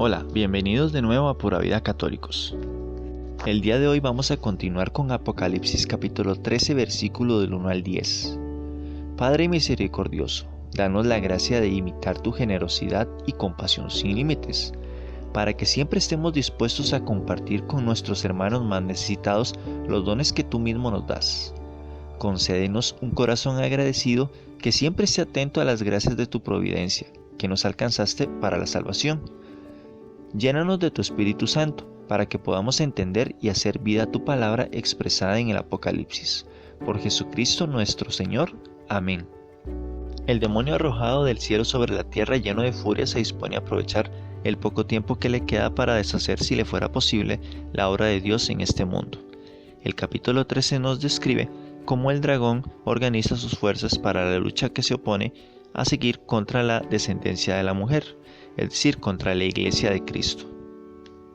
Hola, bienvenidos de nuevo a Pura Vida Católicos. El día de hoy vamos a continuar con Apocalipsis capítulo 13, versículo del 1 al 10. Padre misericordioso, danos la gracia de imitar tu generosidad y compasión sin límites, para que siempre estemos dispuestos a compartir con nuestros hermanos más necesitados los dones que tú mismo nos das. Concédenos un corazón agradecido que siempre esté atento a las gracias de tu providencia, que nos alcanzaste para la salvación. Llénanos de tu Espíritu Santo, para que podamos entender y hacer vida tu palabra expresada en el Apocalipsis. Por Jesucristo nuestro Señor. Amén. El demonio arrojado del cielo sobre la tierra lleno de furia se dispone a aprovechar el poco tiempo que le queda para deshacer, si le fuera posible, la obra de Dios en este mundo. El capítulo 13 nos describe cómo el dragón organiza sus fuerzas para la lucha que se opone a seguir contra la descendencia de la mujer, es decir, contra la Iglesia de Cristo.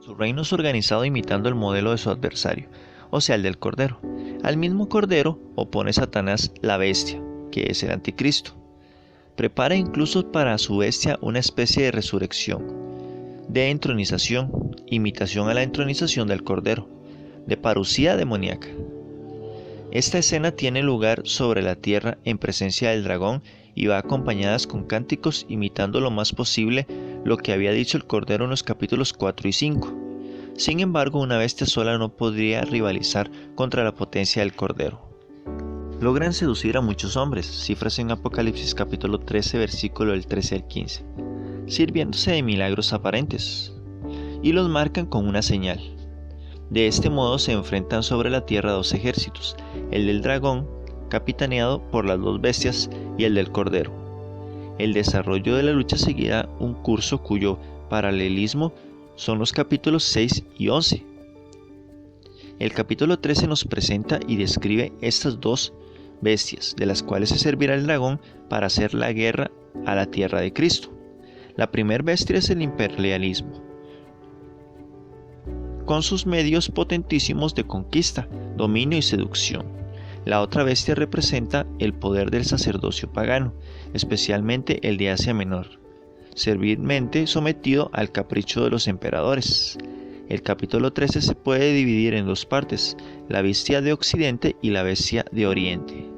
Su reino es organizado imitando el modelo de su adversario, o sea, el del Cordero. Al mismo Cordero opone Satanás la bestia, que es el Anticristo. Prepara incluso para su bestia una especie de resurrección, de entronización, imitación a la entronización del Cordero, de parucía demoníaca. Esta escena tiene lugar sobre la tierra en presencia del dragón y va acompañadas con cánticos imitando lo más posible lo que había dicho el Cordero en los capítulos 4 y 5. Sin embargo, una bestia sola no podría rivalizar contra la potencia del Cordero. Logran seducir a muchos hombres, cifras en Apocalipsis capítulo 13, versículo del 13 al 15, sirviéndose de milagros aparentes, y los marcan con una señal. De este modo se enfrentan sobre la tierra dos ejércitos, el del dragón, capitaneado por las dos bestias, y el del Cordero. El desarrollo de la lucha seguirá un curso cuyo paralelismo son los capítulos 6 y 11. El capítulo 13 nos presenta y describe estas dos bestias, de las cuales se servirá el dragón para hacer la guerra a la tierra de Cristo. La primera bestia es el imperialismo, con sus medios potentísimos de conquista, dominio y seducción. La otra bestia representa el poder del sacerdocio pagano, especialmente el de Asia Menor, servilmente sometido al capricho de los emperadores. El capítulo 13 se puede dividir en dos partes, la bestia de Occidente y la bestia de Oriente.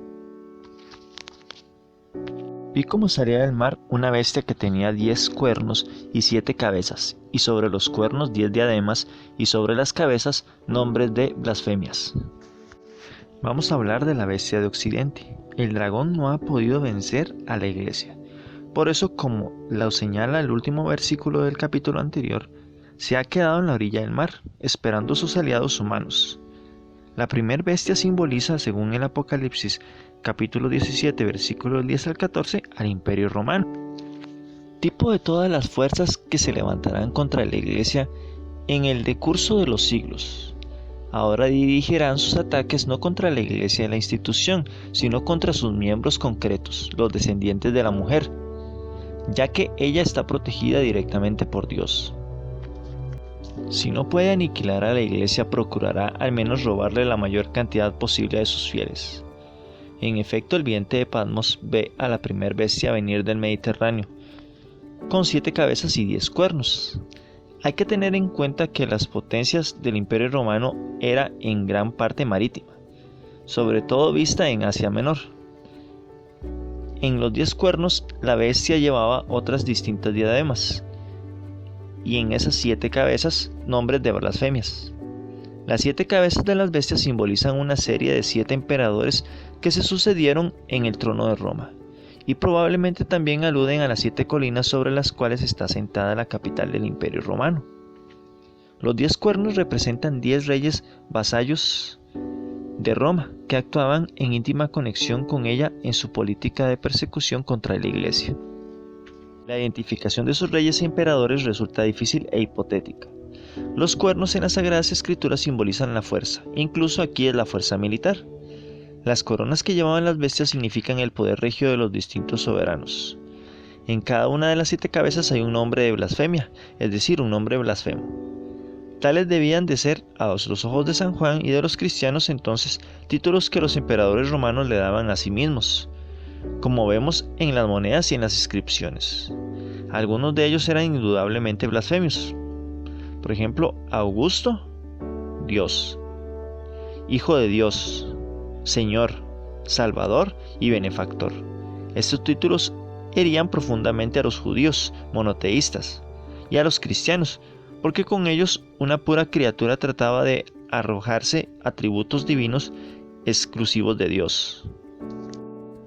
Vi como salía del mar una bestia que tenía 10 cuernos y 7 cabezas, y sobre los cuernos 10 diademas, y sobre las cabezas nombres de blasfemias. Vamos a hablar de la bestia de Occidente. El dragón no ha podido vencer a la iglesia. Por eso, como lo señala el último versículo del capítulo anterior, se ha quedado en la orilla del mar, esperando a sus aliados humanos. La primer bestia simboliza, según el Apocalipsis, capítulo 17, versículos 10 al 14, al Imperio Romano, tipo de todas las fuerzas que se levantarán contra la iglesia en el decurso de los siglos. Ahora dirigirán sus ataques no contra la iglesia de la institución, sino contra sus miembros concretos, los descendientes de la mujer, ya que ella está protegida directamente por Dios. Si no puede aniquilar a la iglesia, procurará al menos robarle la mayor cantidad posible de sus fieles. En efecto, el vidente de Patmos ve a la primer bestia venir del Mediterráneo, con 7 cabezas y 10 cuernos. Hay que tener en cuenta que las potencias del Imperio Romano era en gran parte marítima, sobre todo vista en Asia Menor. En los 10 cuernos, la bestia llevaba otras distintas diademas, y en esas 7 cabezas, nombres de blasfemias. Las 7 cabezas de las bestias simbolizan una serie de 7 emperadores que se sucedieron en el trono de Roma, y probablemente también aluden a las 7 colinas sobre las cuales está sentada la capital del Imperio Romano. Los 10 cuernos representan 10 reyes vasallos de Roma que actuaban en íntima conexión con ella en su política de persecución contra la iglesia. La identificación de sus reyes e emperadores resulta difícil e hipotética. Los cuernos en las Sagradas Escrituras simbolizan la fuerza, incluso aquí es la fuerza militar. Las coronas que llevaban las bestias significan el poder regio de los distintos soberanos. En cada una de las 7 cabezas hay un nombre de blasfemia, es decir, un nombre blasfemo. Tales debían de ser, a los ojos de San Juan y de los cristianos entonces, títulos que los emperadores romanos le daban a sí mismos, como vemos en las monedas y en las inscripciones. Algunos de ellos eran indudablemente blasfemios, Por ejemplo, Augusto, Dios, Hijo de Dios, Señor, Salvador y Benefactor. Estos títulos herían profundamente a los judíos monoteístas y a los cristianos, porque con ellos una pura criatura trataba de arrojarse atributos divinos exclusivos de Dios.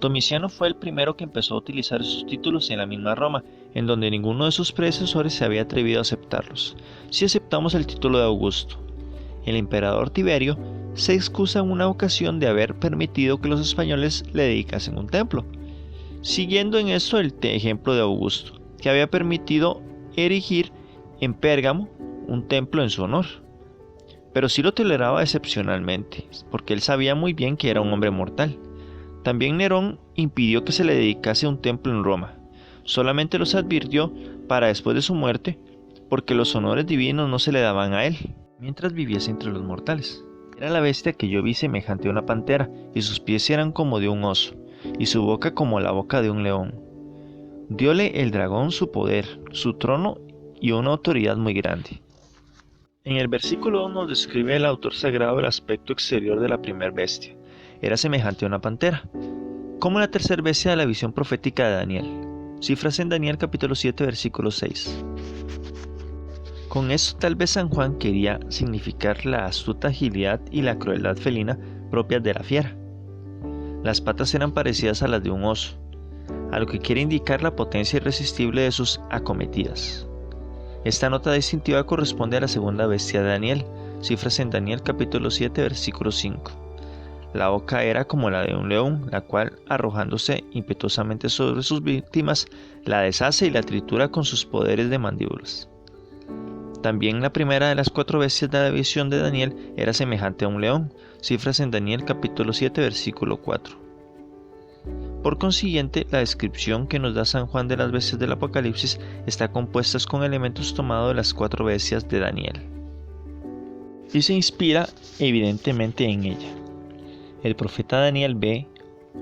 Domiciano fue el primero que empezó a utilizar esos títulos en la misma Roma, en donde ninguno de sus predecesores se había atrevido a aceptarlos. Si aceptamos el título de Augusto, el emperador Tiberio se excusa en una ocasión de haber permitido que los españoles le dedicasen un templo, siguiendo en esto el ejemplo de Augusto, que había permitido erigir en Pérgamo un templo en su honor. Pero sí lo toleraba excepcionalmente, porque él sabía muy bien que era un hombre mortal. También Nerón impidió que se le dedicase un templo en Roma. Solamente los advirtió para después de su muerte, porque los honores divinos no se le daban a él, mientras viviese entre los mortales. Era la bestia que yo vi semejante a una pantera, y sus pies eran como de un oso, y su boca como la boca de un león. Diole el dragón su poder, su trono y una autoridad muy grande. En el versículo 2 nos describe el autor sagrado el aspecto exterior de la primera bestia. Era semejante a una pantera, como la tercera bestia de la visión profética de Daniel. Cifras en Daniel capítulo 7 versículo 6. Con esto tal vez San Juan quería significar la astuta agilidad y la crueldad felina propias de la fiera. Las patas eran parecidas a las de un oso, a lo que quiere indicar la potencia irresistible de sus acometidas. Esta nota distintiva corresponde a la segunda bestia de Daniel, cifras en Daniel capítulo 7 versículo 5. La boca era como la de un león, la cual, arrojándose impetuosamente sobre sus víctimas, la deshace y la tritura con sus poderes de mandíbulas. También la primera de las 4 bestias de la visión de Daniel era semejante a un león, cifras en Daniel capítulo 7 versículo 4. Por consiguiente, la descripción que nos da San Juan de las bestias del Apocalipsis está compuesta con elementos tomados de las 4 bestias de Daniel, y se inspira evidentemente en ella. El profeta Daniel ve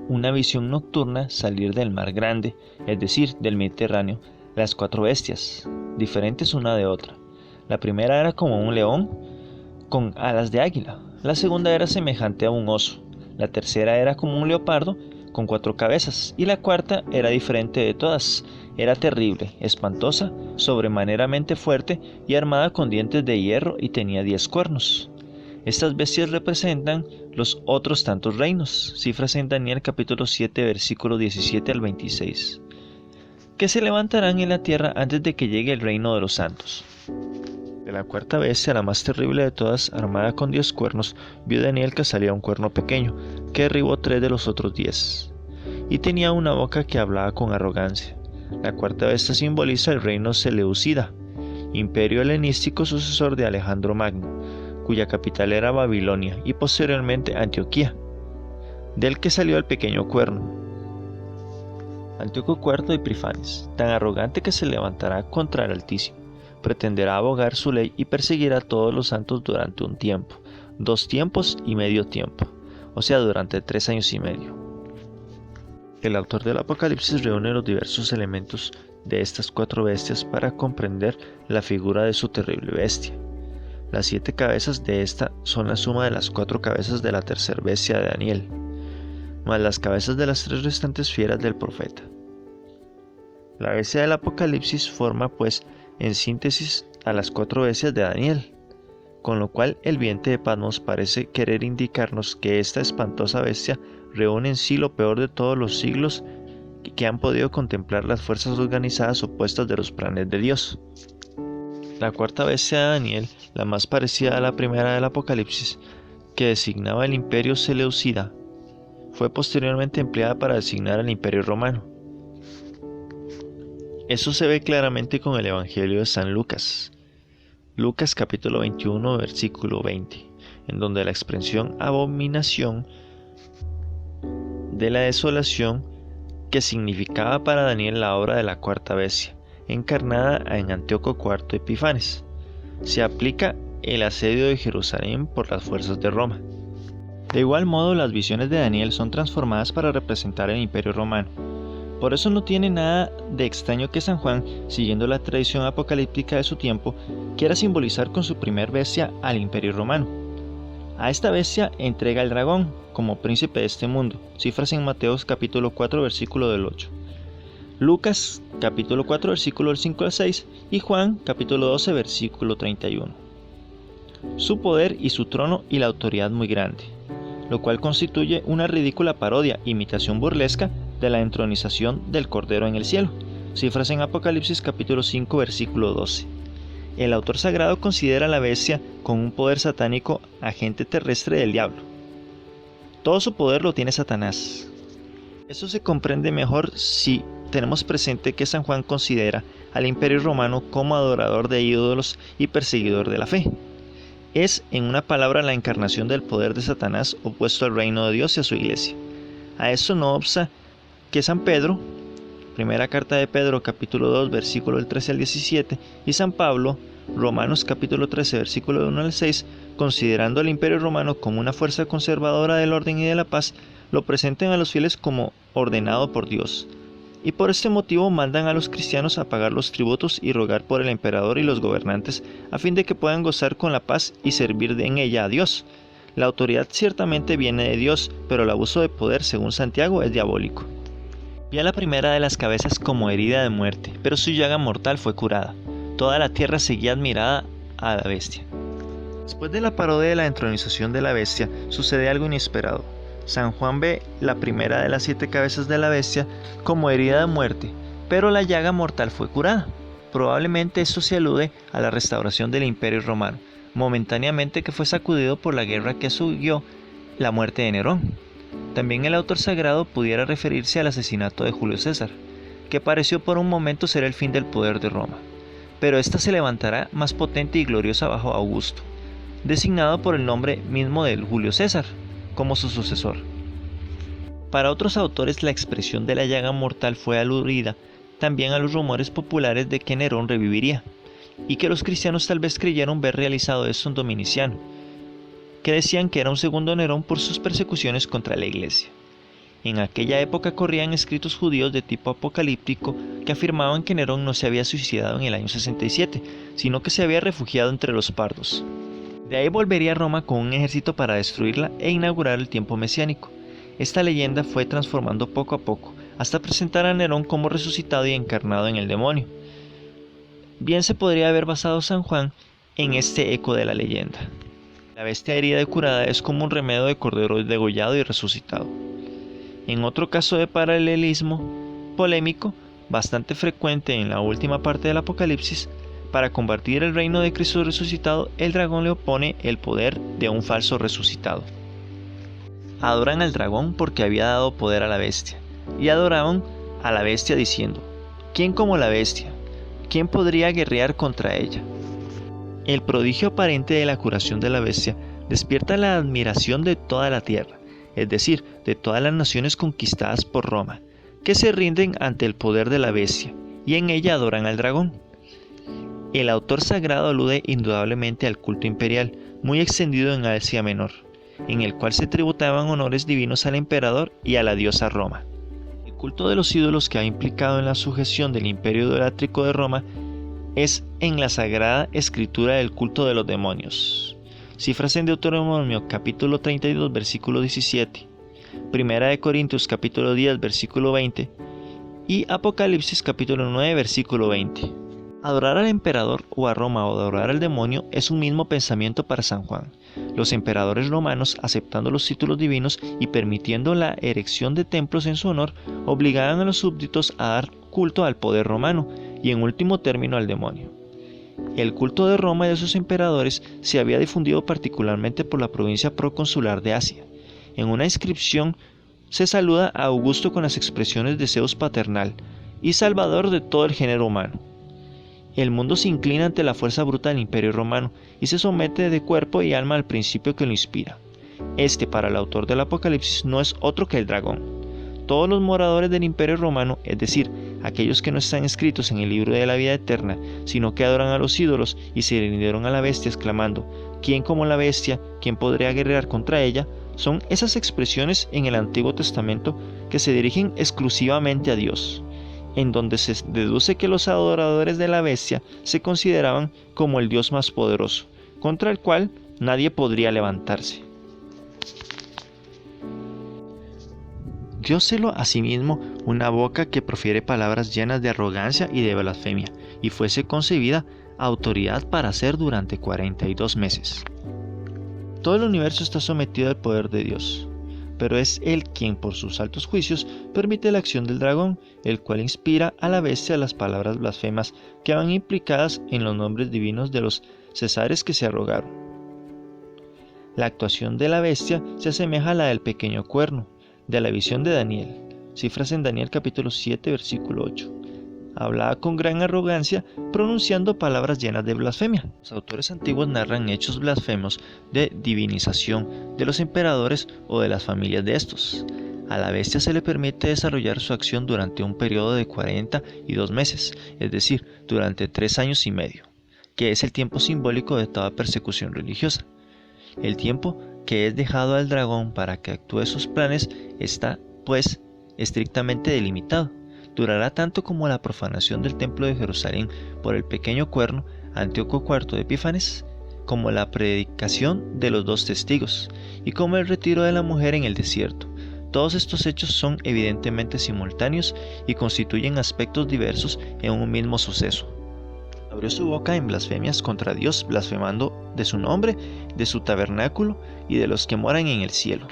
una visión nocturna salir del mar grande, es decir, del Mediterráneo, las 4 bestias, diferentes una de otra. La primera era como un león con alas de águila, la segunda era semejante a un oso, la tercera era como un leopardo con 4 cabezas, y la cuarta era diferente de todas, era terrible, espantosa, sobremaneramente fuerte y armada con dientes de hierro y tenía 10 cuernos. Estas bestias representan los otros tantos reinos, cifras en Daniel capítulo 7 versículos 17 al 26, que se levantarán en la tierra antes de que llegue el reino de los santos. De la cuarta bestia, la más terrible de todas, armada con 10 cuernos, vio Daniel que salía un cuerno pequeño, que derribó 3 de los otros 10, y tenía una boca que hablaba con arrogancia. La cuarta bestia simboliza el reino seleucida, imperio helenístico sucesor de Alejandro Magno, cuya capital era Babilonia y posteriormente Antioquía, del que salió el pequeño cuerno. Antíoco IV Epifanes, tan arrogante que se levantará contra el Altísimo, pretenderá abogar su ley y perseguirá a todos los santos durante un tiempo, 2 tiempos y medio tiempo, o sea, durante 3 años y medio. El autor del Apocalipsis reúne los diversos elementos de estas 4 bestias para comprender la figura de su terrible bestia. Las 7 cabezas de esta son la suma de las 4 cabezas de la tercera bestia de Daniel, más las cabezas de las 3 restantes fieras del profeta. La bestia del Apocalipsis forma, pues, en síntesis a las 4 bestias de Daniel, con lo cual el vidente de Patmos parece querer indicarnos que esta espantosa bestia reúne en sí lo peor de todos los siglos que han podido contemplar las fuerzas organizadas opuestas de los planes de Dios. La cuarta bestia de Daniel, la más parecida a la primera del Apocalipsis, que designaba el imperio seleucida, fue posteriormente empleada para designar al imperio romano. Eso se ve claramente con el Evangelio de San Lucas, Lucas capítulo 21 versículo 20, en donde la expresión abominación de la desolación, que significaba para Daniel la obra de la cuarta bestia, encarnada en Antíoco IV Epifanes, se aplica el asedio de Jerusalén por las fuerzas de Roma. De igual modo, las visiones de Daniel son transformadas para representar el imperio romano. Por eso no tiene nada de extraño que San Juan, siguiendo la tradición apocalíptica de su tiempo, quiera simbolizar con su primer bestia al Imperio Romano. A esta bestia entrega el dragón como príncipe de este mundo, cifras en Mateo capítulo 4 versículo del 8, Lucas capítulo 4 versículo del 5 al 6 y Juan capítulo 12 versículo 31. Su poder y su trono y la autoridad muy grande, lo cual constituye una ridícula parodia, imitación burlesca de la entronización del Cordero en el cielo, cifras en Apocalipsis capítulo 5 versículo 12. El autor sagrado considera a la bestia con un poder satánico, agente terrestre del diablo. Todo su poder lo tiene Satanás. Eso se comprende mejor si tenemos presente que San Juan considera al Imperio Romano como adorador de ídolos y perseguidor de la fe. Es, en una palabra, la encarnación del poder de Satanás opuesto al reino de Dios y a su iglesia. A eso no obsta que San Pedro, primera carta de Pedro capítulo 2 versículo del 13 al 17 y San Pablo, Romanos capítulo 13 versículo del 1 al 6, considerando al Imperio Romano como una fuerza conservadora del orden y de la paz, lo presentan a los fieles como ordenado por Dios, y por este motivo mandan a los cristianos a pagar los tributos y rogar por el emperador y los gobernantes a fin de que puedan gozar con la paz y servir en ella a Dios. La autoridad ciertamente viene de Dios, pero el abuso de poder, según Santiago, es diabólico. Vi a la primera de las cabezas como herida de muerte, pero su llaga mortal fue curada. Toda la tierra seguía admirada a la bestia. Después de la parodia de la entronización de la bestia, sucede algo inesperado. San Juan ve la primera de las 7 cabezas de la bestia como herida de muerte, pero la llaga mortal fue curada. Probablemente esto se alude a la restauración del Imperio Romano, momentáneamente que fue sacudido por la guerra que siguió la muerte de Nerón. También el autor sagrado pudiera referirse al asesinato de Julio César, que pareció por un momento ser el fin del poder de Roma, pero ésta se levantará más potente y gloriosa bajo Augusto, designado por el nombre mismo de Julio César, como su sucesor. Para otros autores la expresión de la llaga mortal fue aludida también a los rumores populares de que Nerón reviviría, y que los cristianos tal vez creyeron ver realizado esto en Dominiciano, que decían que era un segundo Nerón por sus persecuciones contra la iglesia. En aquella época corrían escritos judíos de tipo apocalíptico que afirmaban que Nerón no se había suicidado en el año 67, sino que se había refugiado entre los pardos. De ahí volvería a Roma con un ejército para destruirla e inaugurar el tiempo mesiánico. Esta leyenda fue transformando poco a poco, hasta presentar a Nerón como resucitado y encarnado en el demonio. Bien se podría haber basado San Juan en este eco de la leyenda. La bestia herida y curada es como un remedio de cordero degollado y resucitado. En otro caso de paralelismo polémico, bastante frecuente en la última parte del Apocalipsis, para combatir el reino de Cristo resucitado, el dragón le opone el poder de un falso resucitado. Adoran al dragón porque había dado poder a la bestia, y adoraban a la bestia diciendo: ¿quién como la bestia? ¿Quién podría guerrear contra ella? El prodigio aparente de la curación de la bestia despierta la admiración de toda la tierra, es decir, de todas las naciones conquistadas por Roma, que se rinden ante el poder de la bestia, y en ella adoran al dragón. El autor sagrado alude indudablemente al culto imperial, muy extendido en Asia Menor, en el cual se tributaban honores divinos al emperador y a la diosa Roma. El culto de los ídolos que ha implicado en la sujeción del imperio idolátrico de Roma es en la Sagrada Escritura del culto de los demonios. Cifras en Deuteronomio capítulo 32 versículo 17, Primera de Corintios capítulo 10 versículo 20 y Apocalipsis capítulo 9 versículo 20. Adorar al emperador o a Roma o adorar al demonio es un mismo pensamiento para San Juan. Los emperadores romanos, aceptando los títulos divinos y permitiendo la erección de templos en su honor, obligaban a los súbditos a dar culto al poder romano y en último término al demonio. El culto de Roma y de sus emperadores se había difundido particularmente por la provincia proconsular de Asia. En una inscripción se saluda a Augusto con las expresiones de Zeus paternal y salvador de todo el género humano. El mundo se inclina ante la fuerza bruta del Imperio Romano y se somete de cuerpo y alma al principio que lo inspira. Este, para el autor del Apocalipsis, no es otro que el dragón. Todos los moradores del Imperio Romano, es decir, aquellos que no están escritos en el libro de la vida eterna, sino que adoran a los ídolos y se rindieron a la bestia exclamando: ¿quién como la bestia? ¿Quién podría guerrear contra ella? son esas expresiones en el Antiguo Testamento que se dirigen exclusivamente a Dios, en donde se deduce que los adoradores de la bestia se consideraban como el Dios más poderoso, contra el cual nadie podría levantarse. Dióselo asimismo una boca que profiere palabras llenas de arrogancia y de blasfemia, y fuese concebida autoridad para hacer durante 42 meses. Todo el universo está sometido al poder de Dios, pero es Él quien por sus altos juicios permite la acción del dragón, el cual inspira a la bestia las palabras blasfemas que van implicadas en los nombres divinos de los cesares que se arrogaron. La actuación de la bestia se asemeja a la del pequeño cuerno, de la visión de Daniel, cifras en Daniel capítulo 7 versículo 8. Hablaba con gran arrogancia, pronunciando palabras llenas de blasfemia. Los autores antiguos narran hechos blasfemos de divinización de los emperadores o de las familias de estos. A la bestia se le permite desarrollar su acción durante un periodo de 42 meses, es decir, durante 3 años y medio, que es el tiempo simbólico de toda persecución religiosa. El tiempo que es dejado al dragón para que actúe sus planes está, pues, estrictamente delimitado. Durará tanto como la profanación del templo de Jerusalén por el pequeño cuerno Antíoco IV de Epífanes, como la predicación de los 2 testigos, y como el retiro de la mujer en el desierto. Todos estos hechos son evidentemente simultáneos y constituyen aspectos diversos en un mismo suceso. Abrió su boca en blasfemias contra Dios, blasfemando de su nombre, de su tabernáculo y de los que moran en el cielo.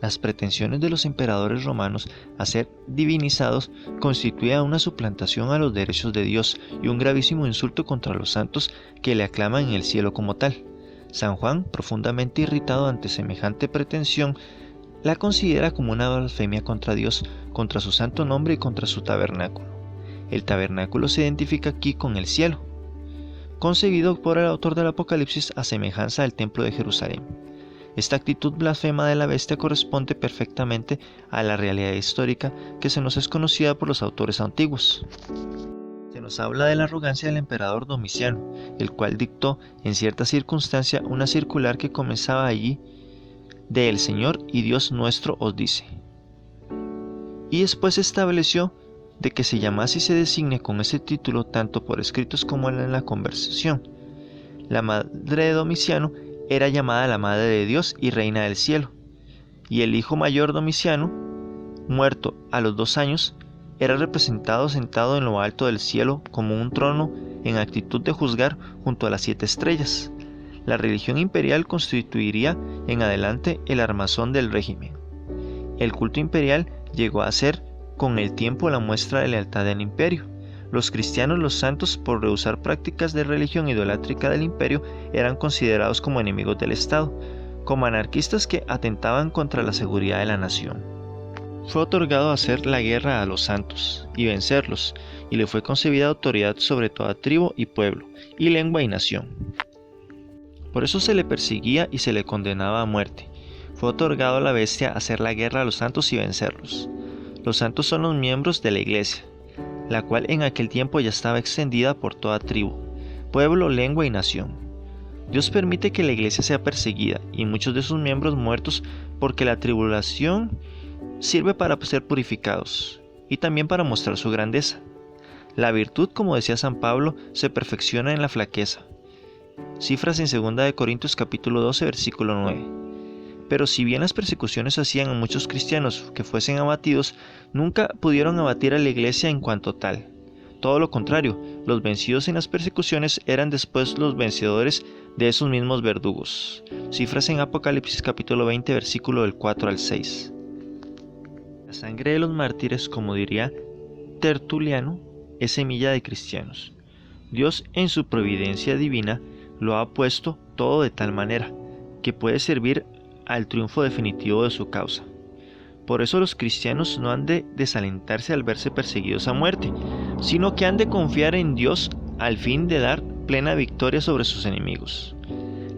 Las pretensiones de los emperadores romanos a ser divinizados constituían una suplantación a los derechos de Dios y un gravísimo insulto contra los santos que le aclaman en el cielo como tal. San Juan, profundamente irritado ante semejante pretensión, la considera como una blasfemia contra Dios, contra su santo nombre y contra su tabernáculo. El tabernáculo se identifica aquí con el cielo, concebido por el autor del Apocalipsis a semejanza del templo de Jerusalén. Esta actitud blasfema de la bestia corresponde perfectamente a la realidad histórica que se nos es conocida por los autores antiguos. Se nos habla de la arrogancia del emperador Domiciano, el cual dictó en cierta circunstancia una circular que comenzaba allí de El Señor y Dios nuestro os dice. Y después estableció de que se llamase y se designe con ese título tanto por escritos como en la conversación. La madre de Domiciano era llamada la Madre de Dios y Reina del Cielo, y el hijo mayor Domiciano, muerto a los 2 años, era representado sentado en lo alto del cielo como un trono en actitud de juzgar junto a las 7 estrellas. La religión imperial constituiría en adelante el armazón del régimen. El culto imperial llegó a ser con el tiempo la muestra de lealtad del imperio. Los cristianos, los santos, por rehusar prácticas de religión idolátrica del imperio, eran considerados como enemigos del Estado, como anarquistas que atentaban contra la seguridad de la nación. Fue otorgado hacer la guerra a los santos y vencerlos, y le fue concebida autoridad sobre toda tribu y pueblo, y lengua y nación. Por eso se le perseguía y se le condenaba a muerte. Fue otorgado a la bestia hacer la guerra a los santos y vencerlos. Los santos son los miembros de la iglesia, la cual en aquel tiempo ya estaba extendida por toda tribu, pueblo, lengua y nación. Dios permite que la iglesia sea perseguida y muchos de sus miembros muertos porque la tribulación sirve para ser purificados y también para mostrar su grandeza. La virtud, como decía San Pablo, se perfecciona en la flaqueza. Cifras en 2 Corintios capítulo 12 versículo 9. Pero si bien las persecuciones hacían a muchos cristianos que fuesen abatidos, nunca pudieron abatir a la iglesia en cuanto tal. Todo lo contrario, los vencidos en las persecuciones eran después los vencedores de esos mismos verdugos. Cifras en Apocalipsis capítulo 20 versículo del 4 al 6. La sangre de los mártires, como diría Tertuliano, es semilla de cristianos. Dios en su providencia divina lo ha puesto todo de tal manera que puede servir al triunfo definitivo de su causa. Por eso los cristianos no han de desalentarse al verse perseguidos a muerte, sino que han de confiar en Dios al fin de dar plena victoria sobre sus enemigos.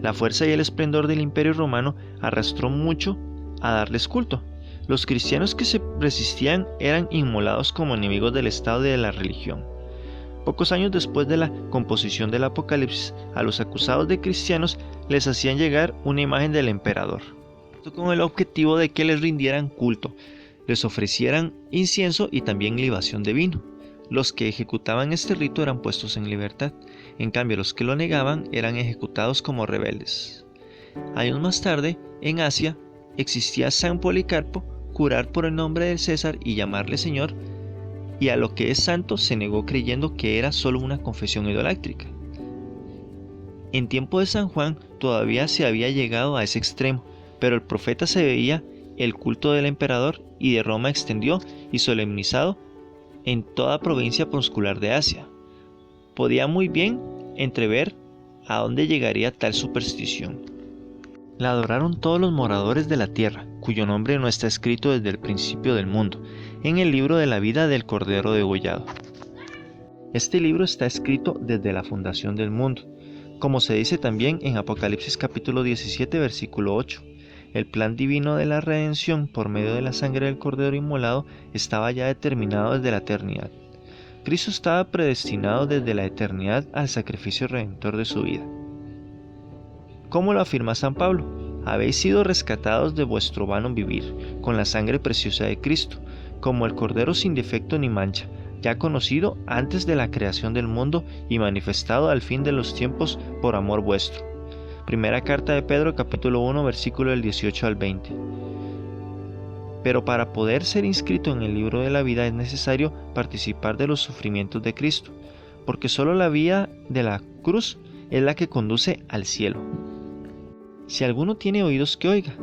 La fuerza y el esplendor del Imperio Romano arrastró mucho a darles culto. Los cristianos que se resistían eran inmolados como enemigos del Estado y de la religión. Pocos años después de la composición del Apocalipsis, a los acusados de cristianos les hacían llegar una imagen del emperador. Esto con el objetivo de que les rindieran culto, les ofrecieran incienso y también libación de vino. Los que ejecutaban este rito eran puestos en libertad, en cambio los que lo negaban eran ejecutados como rebeldes. Años más tarde, en Asia, existía San Policarpo, jurar por el nombre del César y llamarle Señor, y a lo que es santo se negó creyendo que era solo una confesión idolátrica. En tiempo de San Juan todavía se había llegado a ese extremo, pero el profeta se veía el culto del emperador y de Roma extendió y solemnizado en toda provincia proscular de Asia. Podía muy bien entrever a dónde llegaría tal superstición. La adoraron todos los moradores de la tierra, cuyo nombre no está escrito desde el principio del mundo, en el libro de la vida del Cordero degollado. Este libro está escrito desde la fundación del mundo, como se dice también en Apocalipsis capítulo 17, versículo 8. El plan divino de la redención por medio de la sangre del Cordero inmolado estaba ya determinado desde la eternidad. Cristo estaba predestinado desde la eternidad al sacrificio redentor de su vida. ¿Cómo lo afirma San Pablo? Habéis sido rescatados de vuestro vano vivir, con la sangre preciosa de Cristo, como el Cordero sin defecto ni mancha, ya conocido antes de la creación del mundo y manifestado al fin de los tiempos por amor vuestro. Primera carta de Pedro, capítulo 1, versículo del 18 al 20. Pero para poder ser inscrito en el libro de la vida es necesario participar de los sufrimientos de Cristo, porque solo la vía de la cruz es la que conduce al cielo. Si alguno tiene oídos, que oiga.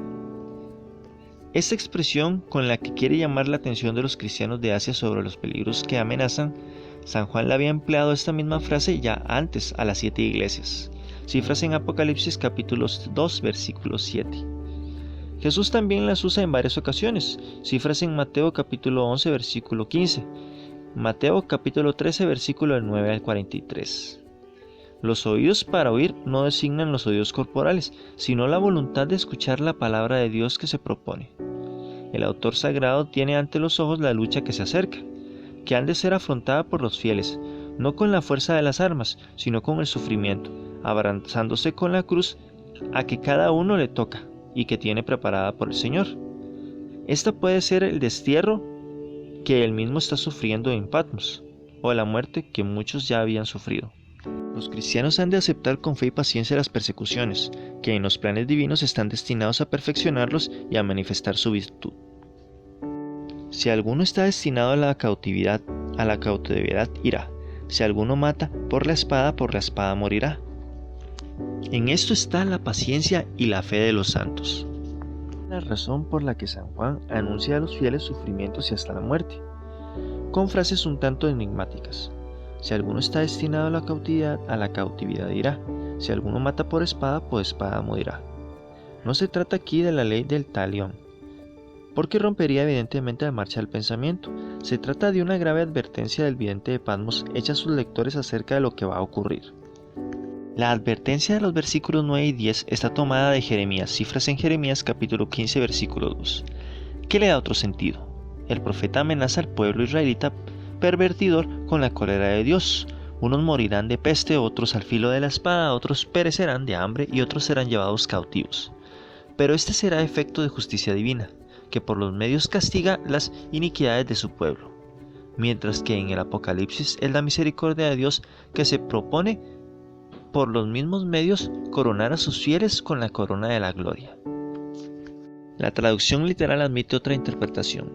Esta expresión con la que quiere llamar la atención de los cristianos de Asia sobre los peligros que amenazan, San Juan le había empleado esta misma frase ya antes a las 7 iglesias. Cifras en Apocalipsis capítulo 2, versículo 7. Jesús también las usa en varias ocasiones. Cifras en Mateo capítulo 11, versículo 15. Mateo capítulo 13, versículo del 9 al 43. Los oídos para oír no designan los oídos corporales, sino la voluntad de escuchar la palabra de Dios que se propone. El autor sagrado tiene ante los ojos la lucha que se acerca, que han de ser afrontada por los fieles, no con la fuerza de las armas, sino con el sufrimiento, abrazándose con la cruz a que cada uno le toca y que tiene preparada por el Señor. Esta puede ser el destierro que él mismo está sufriendo en Patmos, o la muerte que muchos ya habían sufrido. Los cristianos han de aceptar con fe y paciencia las persecuciones, que en los planes divinos están destinados a perfeccionarlos y a manifestar su virtud. Si alguno está destinado a la cautividad irá. Si alguno mata, por la espada morirá. En esto está la paciencia y la fe de los santos. La razón por la que San Juan anuncia a los fieles sufrimientos y hasta la muerte, con frases un tanto enigmáticas. Si alguno está destinado a la cautividad irá. Si alguno mata por espada morirá. No se trata aquí de la ley del talión, porque rompería evidentemente la marcha del pensamiento. Se trata de una grave advertencia del vidente de Patmos hecha a sus lectores acerca de lo que va a ocurrir. La advertencia de los versículos 9 y 10 está tomada de Jeremías, cifras en Jeremías capítulo 15 versículo 2. ¿Qué le da otro sentido? El profeta amenaza al pueblo israelita pervertidor con la cólera de Dios. Unos morirán de peste, otros al filo de la espada, otros perecerán de hambre y otros serán llevados cautivos. Pero este será efecto de justicia divina, que por los medios castiga las iniquidades de su pueblo, mientras que en el Apocalipsis es la misericordia de Dios que se propone por los mismos medios coronar a sus fieles con la corona de la gloria. La traducción literal admite otra interpretación.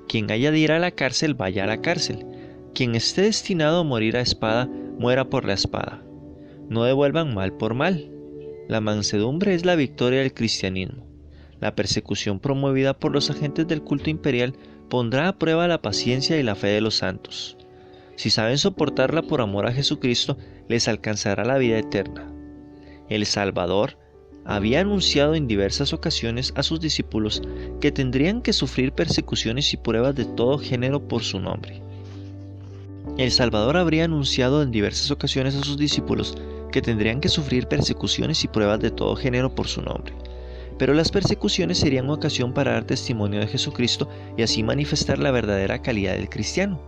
Quien haya de ir a la cárcel, vaya a la cárcel. Quien esté destinado a morir a espada, muera por la espada. No devuelvan mal por mal. La mansedumbre es la victoria del cristianismo. La persecución promovida por los agentes del culto imperial pondrá a prueba la paciencia y la fe de los santos. Si saben soportarla por amor a Jesucristo, les alcanzará la vida eterna. El Salvador había anunciado en diversas ocasiones a sus discípulos que tendrían que sufrir persecuciones y pruebas de todo género por su nombre. El Salvador habría anunciado en diversas ocasiones a sus discípulos que tendrían que sufrir persecuciones y pruebas de todo género por su nombre. Pero las persecuciones serían ocasión para dar testimonio de Jesucristo y así manifestar la verdadera calidad del cristiano.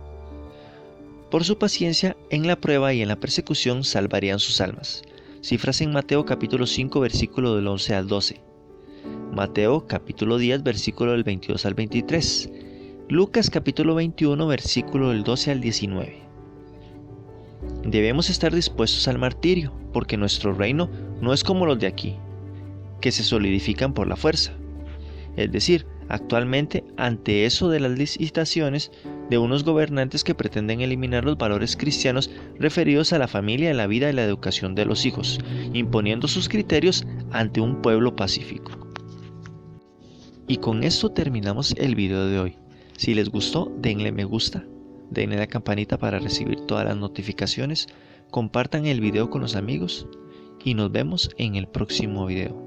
Por su paciencia en la prueba y en la persecución salvarían sus almas. Cifras en Mateo capítulo 5 versículo del 11 al 12. Mateo capítulo 10 versículo del 22 al 23, Lucas capítulo 21 versículo del 12 al 19. Debemos estar dispuestos al martirio, porque nuestro reino no es como los de aquí, que se solidifican por la fuerza. Es decir, actualmente, ante eso de las licitaciones de unos gobernantes que pretenden eliminar los valores cristianos referidos a la familia, la vida y la educación de los hijos, imponiendo sus criterios ante un pueblo pacífico. Y con esto terminamos el video de hoy. Si les gustó, denle me gusta, denle la campanita para recibir todas las notificaciones, compartan el video con los amigos y nos vemos en el próximo video.